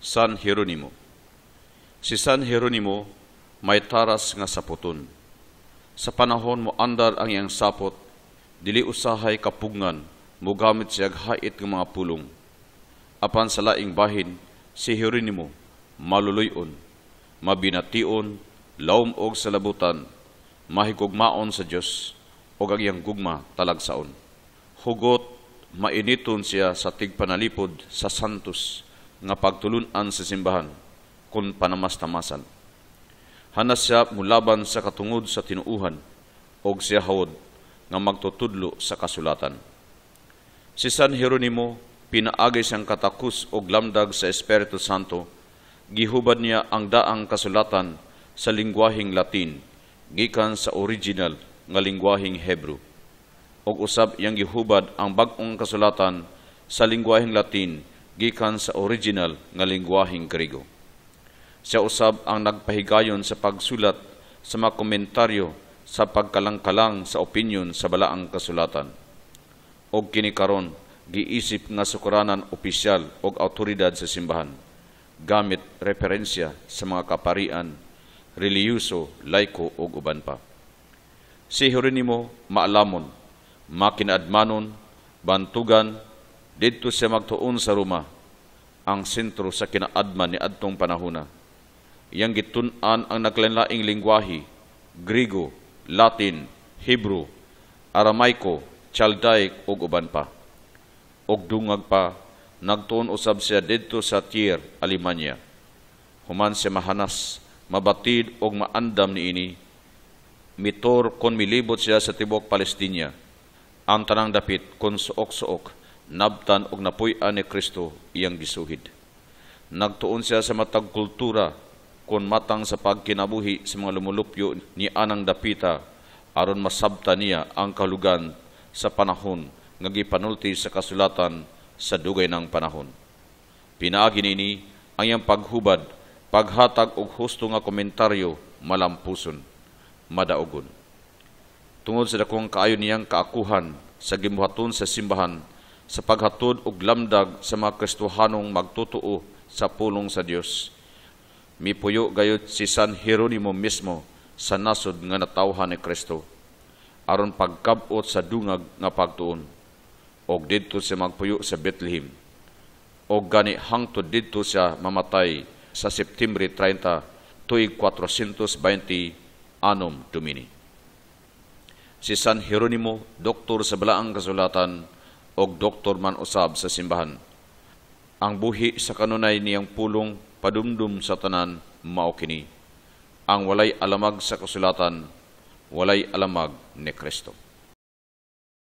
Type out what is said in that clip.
San Jeronimo. Si San Jeronimo may taras nga saputon. Sa panahon mo andar ang iyang sapot, dili usahay kapugngan, mugamit siya hait ng mga pulong. Apan sa laing bahin, si Jeronimo maluluyon, mabination, laom og sa labutan, mahigugmaon sa Dios og ang iyang gugma talagsaon. Hugot mainiton siya sa tigpanalipod sa santos nga pagtulunan sa simbahan kun panamas-tamasan. Hanas siya mulaban sa katungod sa tinuuhan og siya hawod nga magtutudlo sa kasulatan. Si San Jeronimo pinaagay siyang katakus og lamdag sa Espiritu Santo. Gihubad niya ang daang kasulatan sa lingwaheng Latin gikan sa original nga lingwaheng Hebrew. Og usab iyang gihubad ang bag-ong kasulatan sa lingwaheng Latin gikan sa original nga lingwaheng Grego. Siya usab ang nagpahigayon sa pagsulat sa mga komentaryo sa pagkalang-kalang sa opinyon sa balaang kasulatan. Og kini karon giisip nga sukuranan opisyal og awtoridad sa simbahan, gamit referensya sa mga kaparian, reliyuso, laiko ug uban pa. Si Jeronimo maalamon, makinaadmanon, bantugan, didto siya magtuon sa Roma, ang sentro sa kinaadman ni adtong panahona. Iyang gitun-an ang naglain-laing lingwahe, Grego, Latin, Hebrew, Aramaiko, Chaldaic ug uban pa. Og dungag pa, nagtuon usab siya didto sa Trier, Alemanya. Human siya mahanas, mabatid og maandam niini, mitor kon milibot siya sa tibok Palestina. Ang tanang dapit kon suok-suok, nabtan og napuy-an ni Kristo iyang gisuhid. Nagtuon siya sa matag kultura kon matang sa pagkinabuhi sa mga lumulupyo ni anang dapita aron masabta niya ang kalugan sa panahon nga gipanulti sa kasulatan sa dugay ng panahon. Pinaagi nini ang iyang paghubad, paghatag og husto nga komentaryo malampuson, madaogon. Tungod sa dakong kaayo niyang kaakuhan sa gibuhaton sa simbahan sa paghatod og lamdag sa mga Kristohanong magtutuo sa pulong sa Dios, mipuyo gayud si San Jeronimo mismo sa nasod nga natawhan ni Kristo aron pagkabot sa dungag nga pagtuon. Og didto siya magpuyo sa Bethlehem. Og gani hangtod didto siya mamatay sa Septembre 30, tuig 420 anom Domini. Si San Jeronimo, doktor sa balaang kasulatan og doktor man usab sa simbahan. Ang buhi sa kanunay niyang pulong padumdum sa tanan mao kini: ang walay alamag sa kasulatan, walay alamag ni Kristo.